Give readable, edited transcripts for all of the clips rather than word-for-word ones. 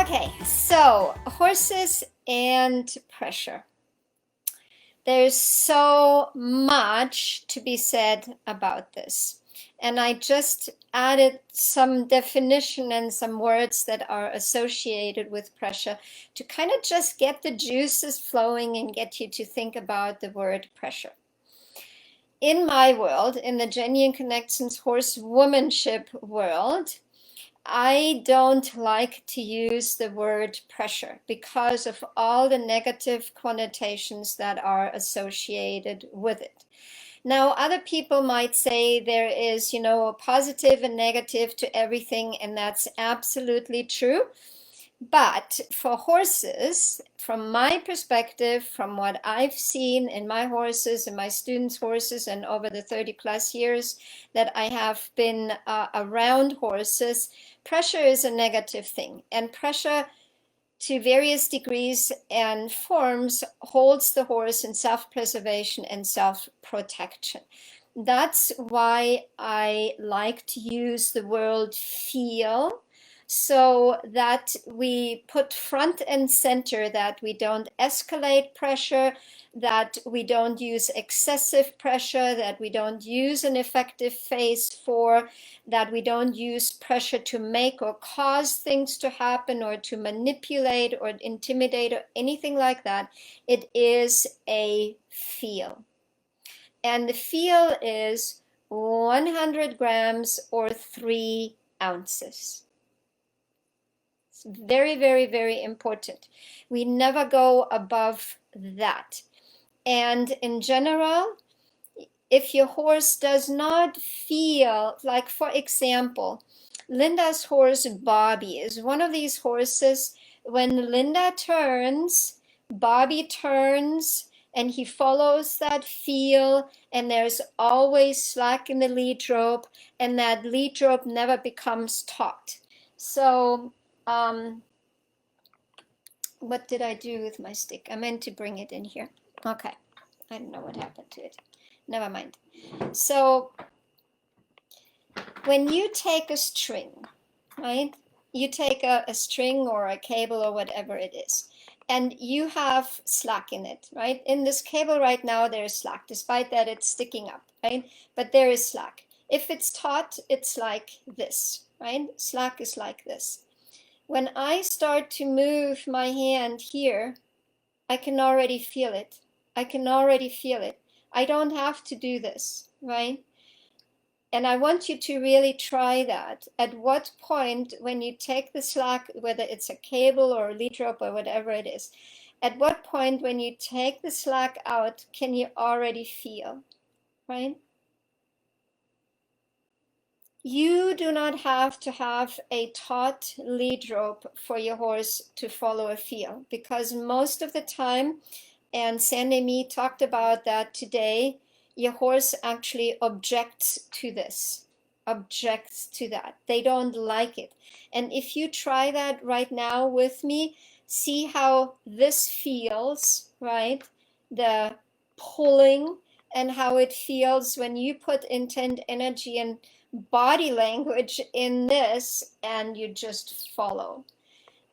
Okay, so horses and pressure. There's so much to be said about this. And I just added some definition and some words that are associated with pressure to kind of just get the juices flowing and get you to think about the word pressure. In my world, in the Genuine Connections horsewomanship world, I don't like to use the word pressure because of all the negative connotations that are associated with it. Now, other people might say there is, a positive and negative to everything, and that's absolutely true. But for horses, from my perspective, from what I've seen in my horses and my students' horses, and over the 30 plus years that I have been around horses, pressure is a negative thing. And pressure, to various degrees and forms, holds the horse in self-preservation and self-protection. That's why I like to use the word feel, so that we put front and center that we don't escalate pressure, that we don't use excessive pressure, that we don't use an effective phase for, that we don't use pressure to make or cause things to happen or to manipulate or intimidate or anything like that. It is a feel. And the feel is 100 grams or 3 ounces. It's very, very, very important. We never go above that. And in general, if your horse does not feel, like for example, Linda's horse Bobby is one of these horses. When Linda turns, Bobby turns, and he follows that feel, and there's always slack in the lead rope, and that lead rope never becomes taut. So what did I do with my stick? I meant to bring it in here. Okay, I don't know what happened to it. Never mind. So when you take a string, right? You take a string or a cable or whatever it is, and you have slack in it, right? In this cable right now, there is slack, despite that it's sticking up, right? But there is slack. If it's taut, it's like this, right? Slack is like this. When I start to move my hand here, I can already feel it. I can already feel it. I don't have to do this, right? And I want you to really try that. At what point, when you take the slack, whether it's a cable or a lead rope or whatever it is, at what point when you take the slack out, can you already feel, right? You do not have to have a taut lead rope for your horse to follow a feel, because most of the time, and Sandy Me talked about that today, your horse actually objects to this, objects to that. They don't like it. And if you try that right now with me, see how this feels, right? The pulling, and how it feels when you put intent, energy, and body language in this, and you just follow.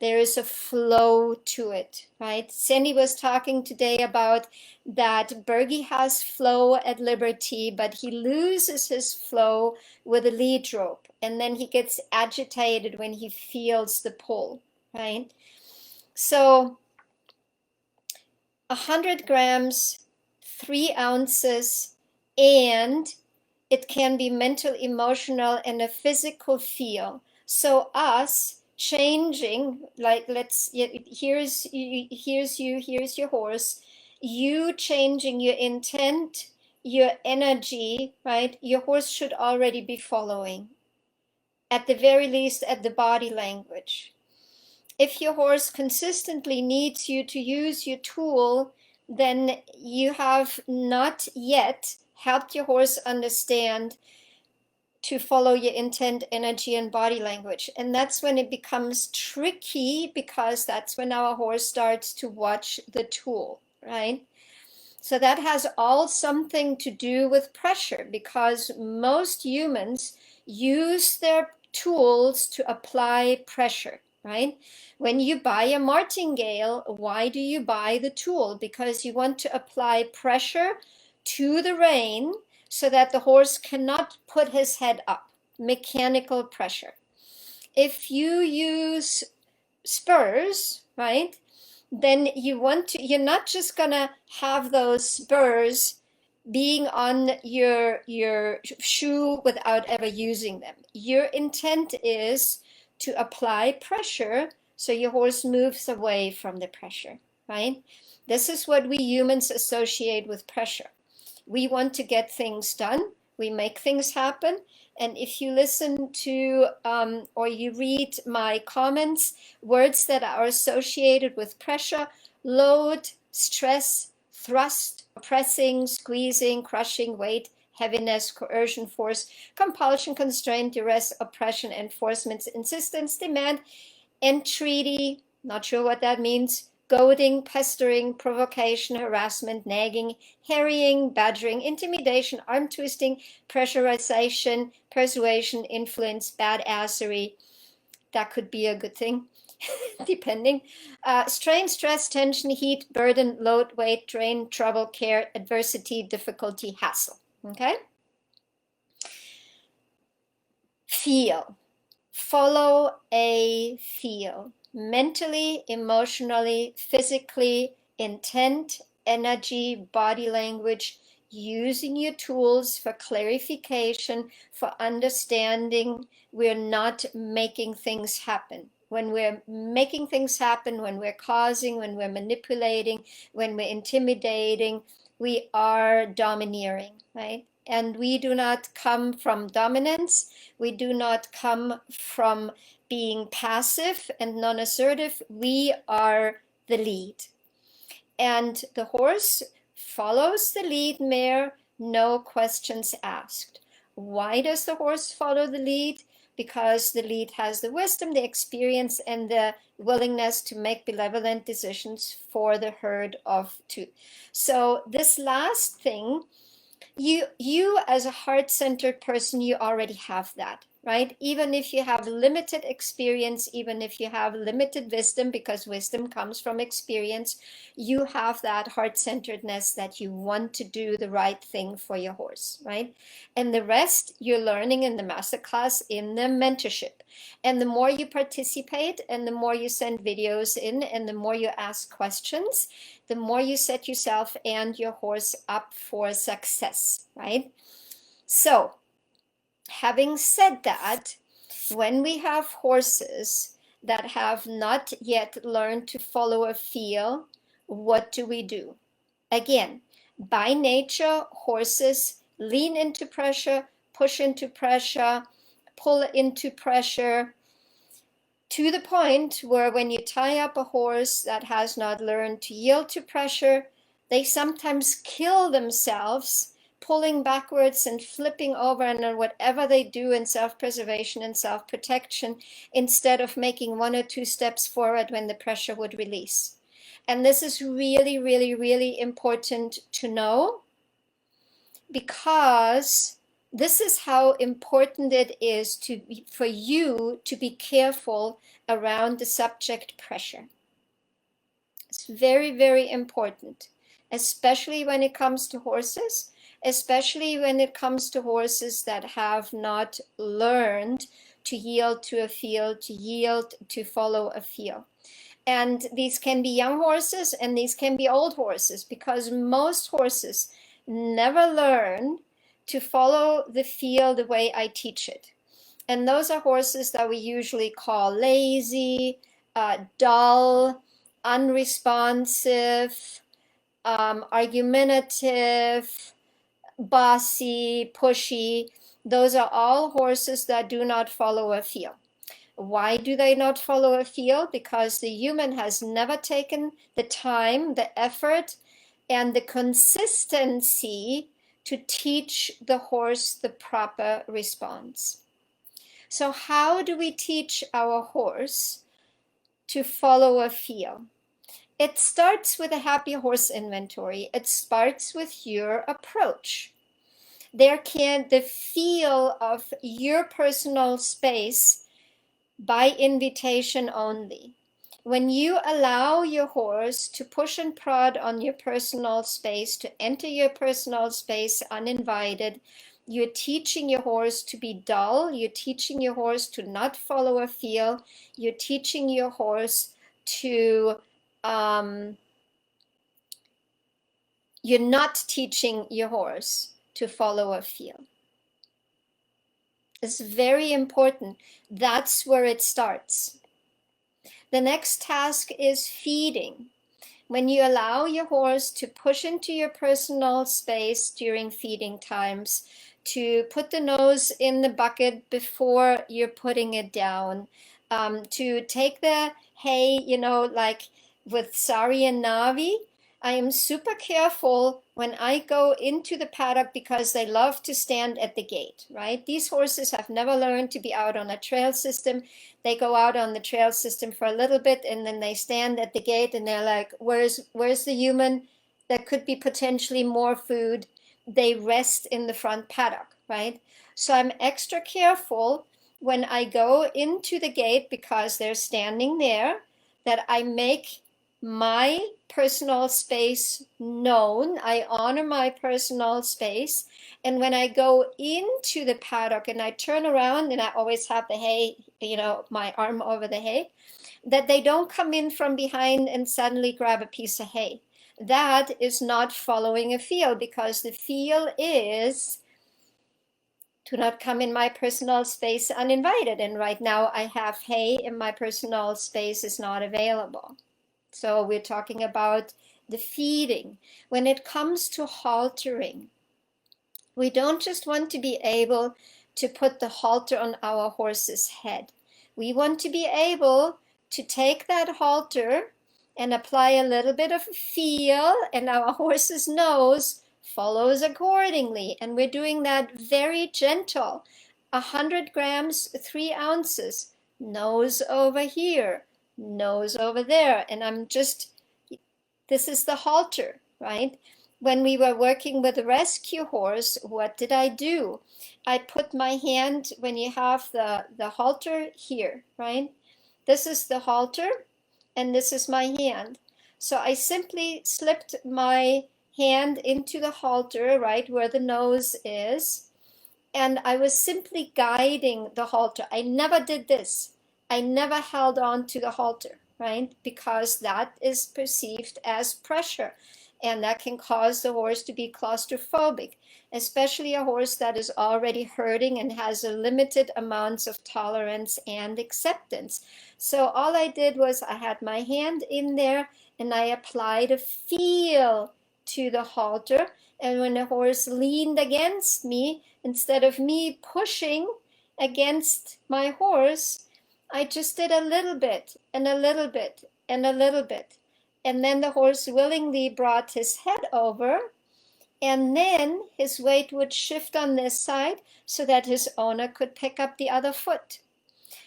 There is a flow to it, right? Sandy was talking today about that Bergie has flow at Liberty, but he loses his flow with a lead rope, and then he gets agitated when he feels the pull, right? So 100 grams, 3 ounces, and it can be mental, emotional, and a physical feel. So us changing, like here's your horse, you changing your intent, your energy, right? Your horse should already be following, at the very least, at the body language. If your horse consistently needs you to use your tool, then you have not yet helped your horse understand to follow your intent, energy, and body language. And that's when it becomes tricky, because that's when our horse starts to watch the tool, right? So that has all something to do with pressure, because most humans use their tools to apply pressure, right? When you buy a martingale, why do you buy the tool? Because you want to apply pressure to the rein so that the horse cannot put his head up, mechanical pressure. If you use spurs, right, then you're not just gonna have those spurs being on your shoe without ever using them. Your intent is to apply pressure so your horse moves away from the pressure, right? This is what we humans associate with pressure. We want to get things done. We make things happen. And if you listen to or you read my comments, words that are associated with pressure: load, stress, thrust, pressing, squeezing, crushing, weight, heaviness, coercion, force, compulsion, constraint, duress, oppression, enforcement, insistence, demand, entreaty, not sure what that means, goading, pestering, provocation, harassment, nagging, harrying, badgering, intimidation, arm twisting, pressurization, persuasion, influence, badassery. That could be a good thing, depending. Strain, stress, tension, heat, burden, load, weight, drain, trouble, care, adversity, difficulty, hassle. Okay? Feel. Follow a feel. Mentally, emotionally, physically, intent, energy, body language, using your tools for clarification, for understanding. We're not making things happen. When we're making things happen, when we're causing, when we're manipulating, when we're intimidating, we are domineering, right? And we do not come from dominance. We do not come from being passive and non-assertive. We are the lead. And the horse follows the lead mare, no questions asked. Why does the horse follow the lead? Because the lead has the wisdom, the experience, and the willingness to make benevolent decisions for the herd of two. So this last thing, you as a heart-centered person, you already have that, right? Even if you have limited experience, even if you have limited wisdom, because wisdom comes from experience, you have that heart-centeredness that you want to do the right thing for your horse, right? And the rest you're learning in the masterclass, in the mentorship. And the more you participate and the more you send videos in and the more you ask questions, the more you set yourself and your horse up for success, right? So, having said that, when we have horses that have not yet learned to follow a feel, what do? Again, by nature, horses lean into pressure, push into pressure, pull into pressure, to the point where when you tie up a horse that has not learned to yield to pressure, they sometimes kill themselves, pulling backwards and flipping over and whatever they do in self-preservation and self-protection, instead of making 1 or 2 steps forward when the pressure would release. And this is really, really, really important to know, because this is how important it is for you to be careful around the subject pressure. It's very, very important, especially when it comes to horses, especially when it comes to horses that have not learned to yield to a feel, to yield to follow a feel. And these can be young horses and these can be old horses, because most horses never learn to follow the feel the way I teach it. And those are horses that we usually call lazy, dull, unresponsive, argumentative, bossy, pushy. Those are all horses that do not follow a feel. Why do they not follow a feel? Because the human has never taken the time, the effort, and the consistency to teach the horse the proper response. So how do we teach our horse to follow a feel? It starts with a happy horse inventory. It starts with your approach. The feel of your personal space by invitation only. When you allow your horse to push and prod on your personal space, to enter your personal space uninvited, you're teaching your horse to be dull. You're teaching your horse to not follow a feel. You're teaching your horse to, you're not teaching your horse to follow a feel. It's very important. That's where it starts. The next task is feeding. When you allow your horse to push into your personal space during feeding times, to put the nose in the bucket before you're putting it down, to take the hay, like with Sari and Navi, I am super careful when I go into the paddock because they love to stand at the gate, right? These horses have never learned to be out on a trail system. They go out on the trail system for a little bit and then they stand at the gate and they're like, where's the human? There could be potentially more food. They rest in the front paddock, right? So I'm extra careful when I go into the gate because they're standing there, that I make my personal space known. I honor my personal space. And when I go into the paddock and I turn around and I always have the hay, my arm over the hay, that they don't come in from behind and suddenly grab a piece of hay. That is not following a feel, because the feel is to not come in my personal space uninvited. And right now I have hay and my personal space is not available. So we're talking about the feeding. When it comes to haltering, we don't just want to be able to put the halter on our horse's head. We want to be able to take that halter and apply a little bit of feel, and our horse's nose follows accordingly. And we're doing that very gentle. 100 grams, 3 ounces, nose over here, nose over there. And this is the halter, right? When we were working with a rescue horse, what did I do? I put my hand, when you have the halter here, right? This is the halter and this is my hand. So I simply slipped my hand into the halter, right where the nose is, and I was simply guiding the halter. I never did this. I never held on to the halter, right? Because that is perceived as pressure, and that can cause the horse to be claustrophobic, especially a horse that is already hurting and has a limited amounts of tolerance and acceptance. So all I did was I had my hand in there and I applied a feel to the halter. And when the horse leaned against me, instead of me pushing against my horse, I just did a little bit and a little bit and a little bit. And then the horse willingly brought his head over, and then his weight would shift on this side so that his owner could pick up the other foot.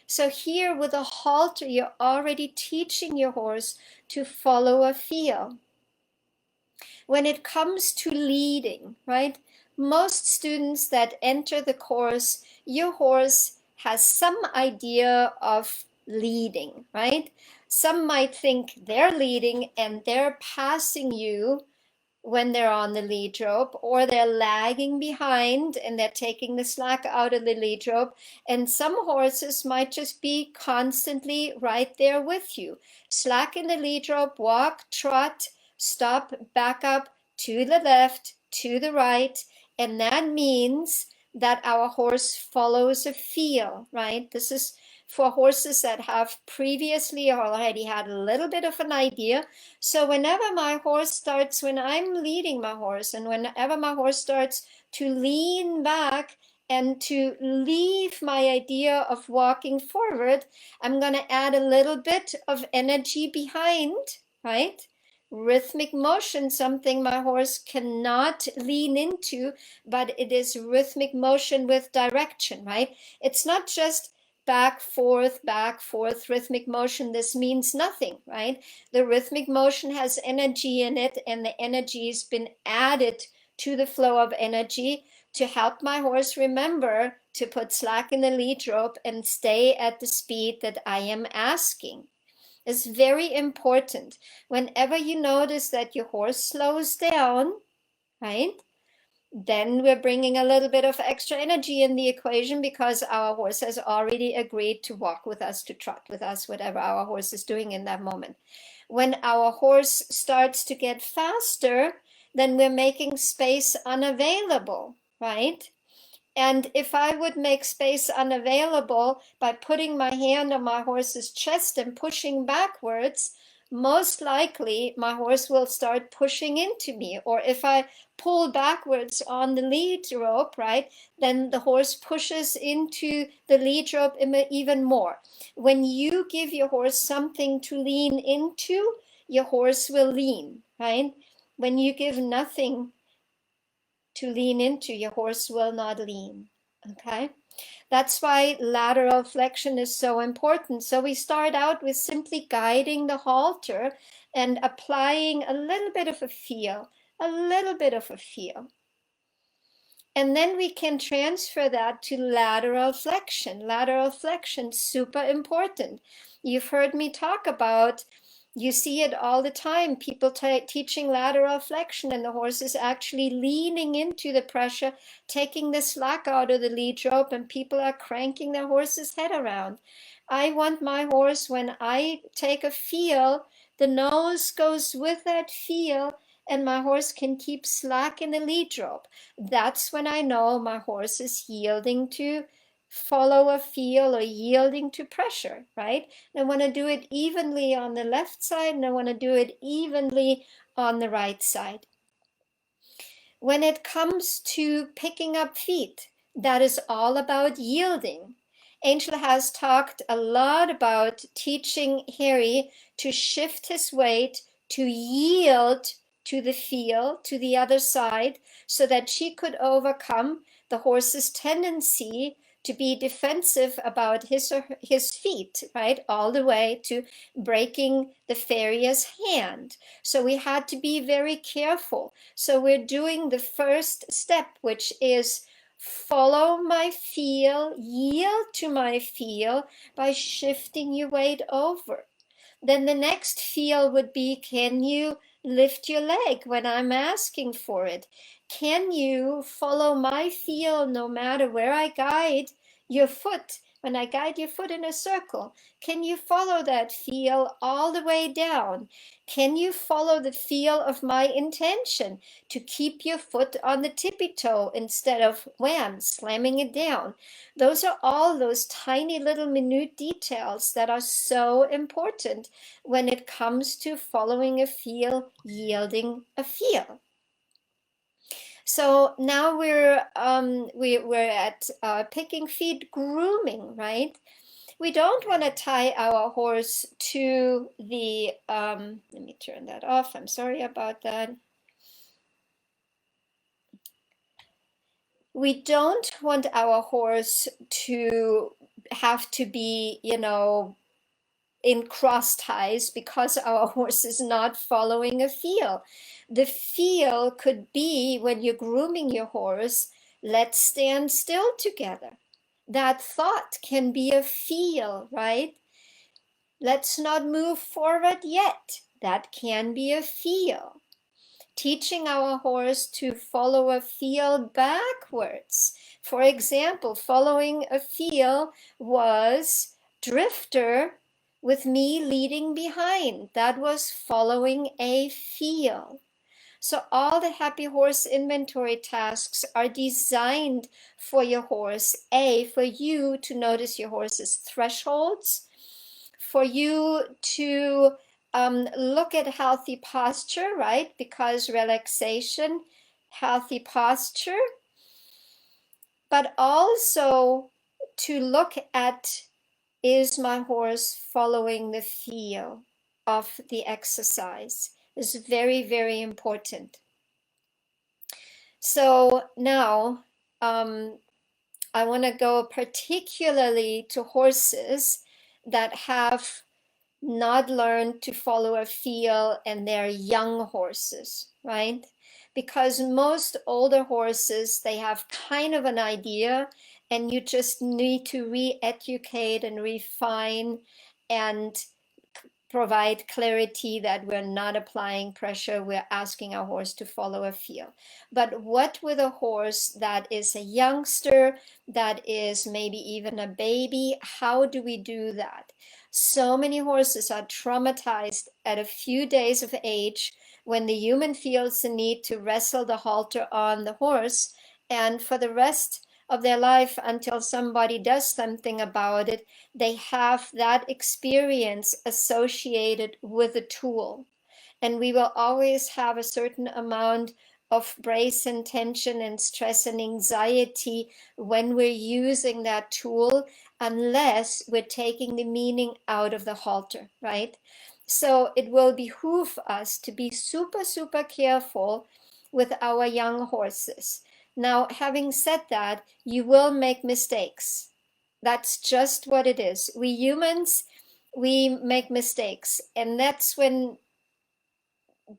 So here with a halter, you're already teaching your horse to follow a feel. When it comes to leading, right? Most students that enter the course, your horse has some idea of leading, right? Some might think they're leading and they're passing you when they're on the lead rope, or they're lagging behind and they're taking the slack out of the lead rope. And some horses might just be constantly right there with you. Slack in the lead rope, walk, trot, stop, back up, to the left, to the right. And that means that our horse follows a feel, right? This is for horses that have previously already had a little bit of an idea. So whenever my horse starts, when I'm leading my horse, and whenever my horse starts to lean back and to leave my idea of walking forward, I'm going to add a little bit of energy behind, right? Rhythmic motion, something my horse cannot lean into, but it is rhythmic motion with direction, right? It's not just back, forth, rhythmic motion. This means nothing, right? The rhythmic motion has energy in it, and the energy has been added to the flow of energy to help my horse remember to put slack in the lead rope and stay at the speed that I am asking. It's very important. Whenever you notice that your horse slows down, right? Then we're bringing a little bit of extra energy in the equation because our horse has already agreed to walk with us, to trot with us, whatever our horse is doing in that moment. When our horse starts to get faster, then we're making space unavailable, right? And if I would make space unavailable by putting my hand on my horse's chest and pushing backwards, most likely my horse will start pushing into me. Or if I pull backwards on the lead rope, right, then the horse pushes into the lead rope even more. When you give your horse something to lean into, your horse will lean, right? When you give nothing to lean into, your horse will not lean. Okay, that's why lateral flexion is so important. So we start out with simply guiding the halter and applying a little bit of a feel, a little bit of a feel. And then we can transfer that to lateral flexion. Lateral flexion, super important. You've heard me talk about, you see it all the time, people teaching lateral flexion and the horse is actually leaning into the pressure, taking the slack out of the lead rope, and people are cranking their horse's head around. I want my horse, when I take a feel, the nose goes with that feel and my horse can keep slack in the lead rope. That's when I know my horse is yielding to follow a feel or yielding to pressure, right? And I want to do it evenly on the left side and I want to do it evenly on the right side. When it comes to picking up feet, that is all about yielding. Angel has talked a lot about teaching Harry to shift his weight, to yield to the feel, to the other side, so that she could overcome the horse's tendency to be defensive about his feet, right? All the way to breaking the farrier's hand. So we had to be very careful. So we're doing the first step, which is follow my feel, yield to my feel by shifting your weight over. Then the next feel would be, can you lift your leg when I'm asking for it? Can you follow my feel no matter where I guide your foot? When I guide your foot in a circle, can you follow that feel all the way down? Can you follow the feel of my intention to keep your foot on the tippy toe instead of wham, slamming it down? Those are all those tiny little minute details that are so important when it comes to following a feel, yielding a feel. So now we're at picking feet, grooming, right? We don't want to tie our horse to the, let me turn that off. I'm sorry about that. We don't want our horse to have to be, in cross ties because our horse is not following a feel. The feel could be, when you're grooming your horse, let's stand still together. That thought can be a feel, right? Let's not move forward yet. That can be a feel. Teaching our horse to follow a feel backwards. For example, following a feel was drifter with me leading behind. That was following a feel. So all the happy horse inventory tasks are designed for your horse. For you to notice your horse's thresholds, for you to look at healthy posture, right? Because relaxation, healthy posture, but also to look at, is my horse following the feel of the exercise? Is very, very important. So now I want to go particularly to horses that have not learned to follow a feel and they're young horses, right? because most older horses, they have kind of an idea, and you just need to re-educate and refine and provide clarity that we're not applying pressure, we're asking our horse to follow a feel. But what with a horse that is a youngster, that is maybe even a baby, how do we do that? So many horses are traumatized at a few days of age when the human feels the need to wrestle the halter on the horse, and for the rest of their life until somebody does something about it, they have that experience associated with a tool. And we will always have a certain amount of brace and tension and stress and anxiety when we're using that tool, unless we're taking the meaning out of the halter, right? So it will behoove us to be super, super careful with our young horses. Now, having said that, you will make mistakes. That's just what it is. We humans, we make mistakes. And that's when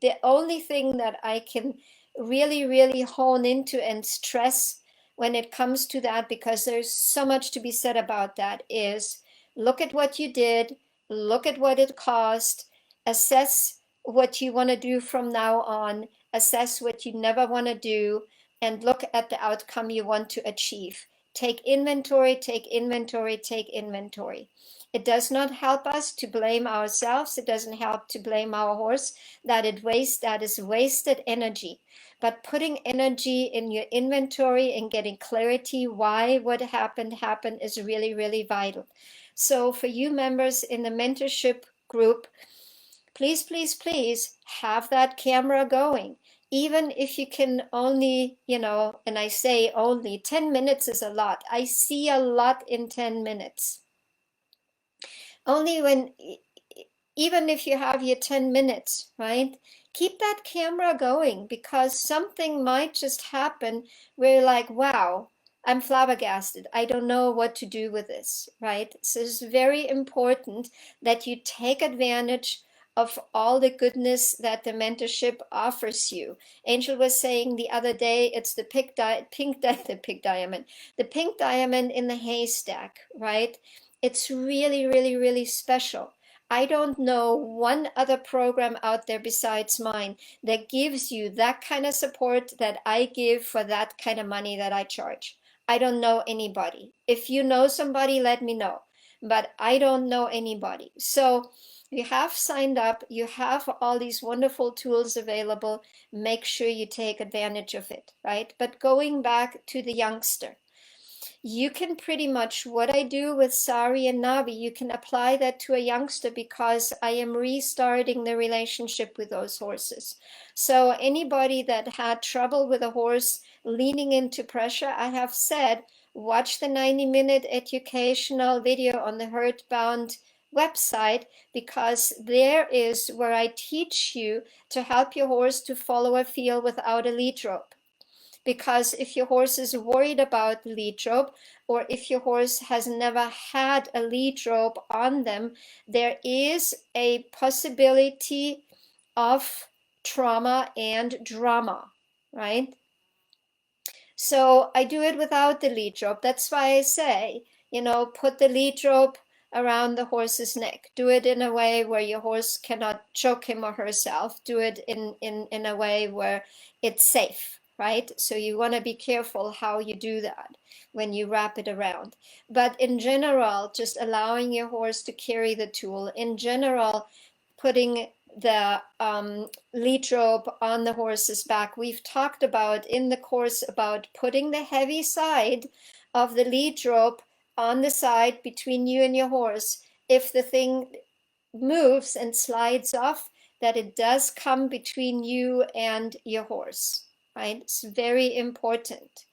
the only thing that I can really, really hone into and stress when it comes to that, because there's so much to be said about that, is look at what you did, look at what it cost, assess what you want to do from now on, assess what you never want to do, and look at the outcome you want to achieve. Take inventory, take inventory, take inventory. It does not help us to blame ourselves. It doesn't help to blame our horse that is wasted energy. But putting energy in your inventory and getting clarity why what happened is really, really vital. So for you members in the mentorship group, please, please, please have that camera going. Even if you can only, and I say only 10 minutes is a lot. I see a lot in 10 minutes. Only when, even if you have your 10 minutes, right? Keep that camera going, because something might just happen where you're like, wow, I'm flabbergasted. I don't know what to do with this, right? So it's very important that you take advantage of all the goodness that the mentorship offers you. Angel was saying the other day, it's the pink diamond, the pink diamond in the haystack, right? It's really, really, really special. I don't know one other program out there besides mine that gives you that kind of support that I give for that kind of money that I charge. I don't know anybody. If you know somebody, let me know. But I don't know anybody. So you have signed up, you have all these wonderful tools available. Make sure you take advantage of it, right? But going back to the youngster, you can pretty much, what I do with Sari and Navi, you can apply that to a youngster, because I am restarting the relationship with those horses. So anybody that had trouble with a horse leaning into pressure, I have said, watch the 90-minute educational video on the Herdbound website, because there is where I teach you to help your horse to follow a feel without a lead rope. Because if your horse is worried about the lead rope, or if your horse has never had a lead rope on them, there is a possibility of trauma and drama, right? So I do it without the lead rope. That's why I say, put the lead rope around the horse's neck. Do it in a way where your horse cannot choke him or herself. Do it in a way where it's safe, right? So you want to be careful how you do that when you wrap it around. But in general, just allowing your horse to carry the tool. In general, putting the lead rope on the horse's back. We've talked about in the course about putting the heavy side of the lead rope on the side between you and your horse. If the thing moves and slides off, that it does come between you and your horse, right? It's very important.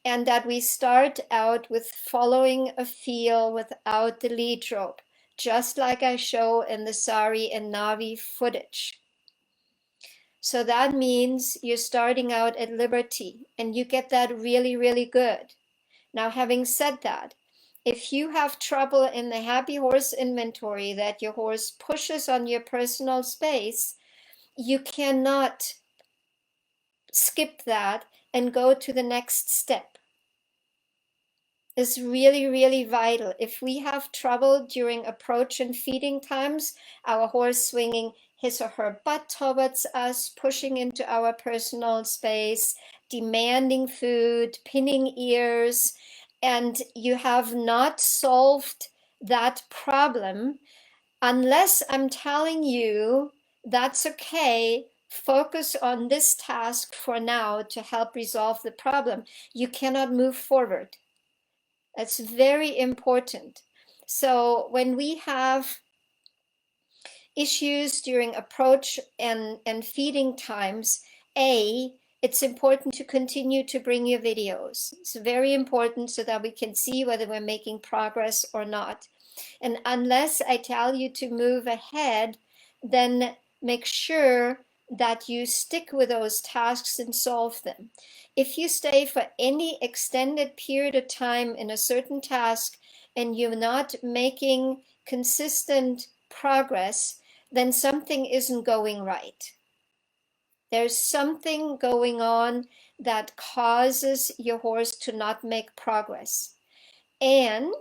And that we start out with following a feel without the lead rope, just like I show in the Sari and Navi footage. So that means you're starting out at liberty, and you get that really, really good. Now, having said that, if you have trouble in the happy horse inventory that your horse pushes on your personal space, you cannot skip that and go to the next step is really, really vital. If we have trouble during approach and feeding times, our horse swinging his or her butt towards us, pushing into our personal space, demanding food, pinning ears, and you have not solved that problem, unless I'm telling you that's okay, focus on this task for now to help resolve the problem, you cannot move forward. That's very important. So when we have issues during approach and feeding times, it's important to continue to bring your videos. It's very important so that we can see whether we're making progress or not. And unless I tell you to move ahead, then make sure that you stick with those tasks and solve them. If you stay for any extended period of time in a certain task and you're not making consistent progress, then something isn't going right. There's something going on that causes your horse to not make progress. And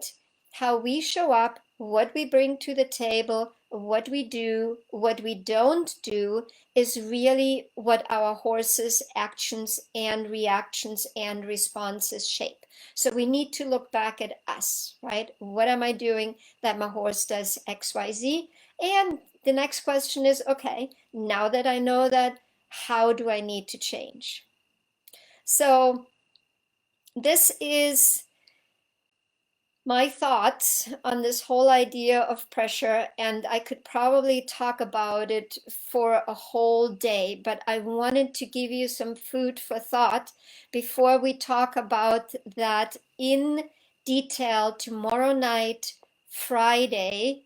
how we show up, what we bring to the table, what we do, what we don't do, is really what our horse's actions and reactions and responses shape. So we need to look back at us, right? What am I doing that my horse does X, Y, Z? And the next question is, okay, now that I know that, how do I need to change? So this is my thoughts on this whole idea of pressure, and I could probably talk about it for a whole day, but I wanted to give you some food for thought before we talk about that in detail tomorrow night, Friday.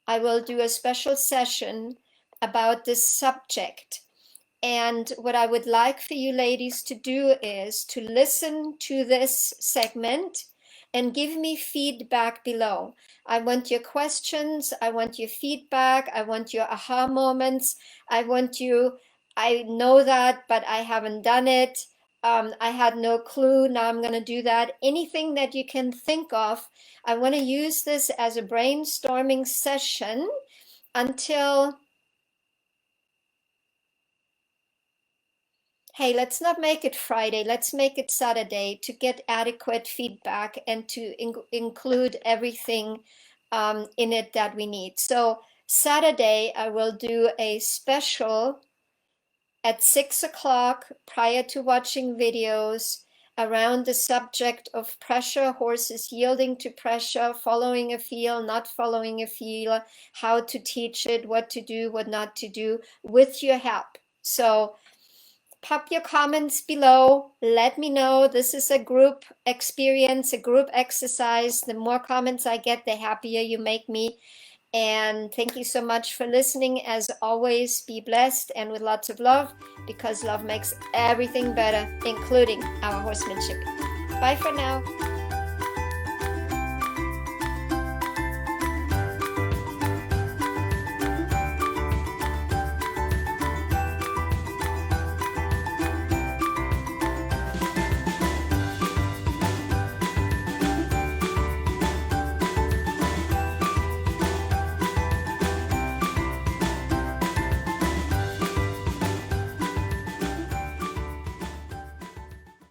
I will do a special session about this subject. And what I would like for you ladies to do is to listen to this segment and give me feedback below. I want your questions. I want your feedback. I want your aha moments. I know that, but I haven't done it. I had no clue. Now I'm going to do that. Anything that you can think of. I want to use this as a brainstorming session until, hey, let's not make it Friday, let's make it Saturday to get adequate feedback and to include everything in it that we need. So Saturday, I will do a special at 6 o'clock prior to watching videos around the subject of pressure, horses yielding to pressure, following a feel, not following a feel, how to teach it, what to do, what not to do, with your help. So pop your comments below. Let me know. This is a group experience, a group exercise. The more comments I get, the happier you make me. And thank you so much for listening. As always, be blessed and with lots of love, because love makes everything better, including our horsemanship. Bye for now.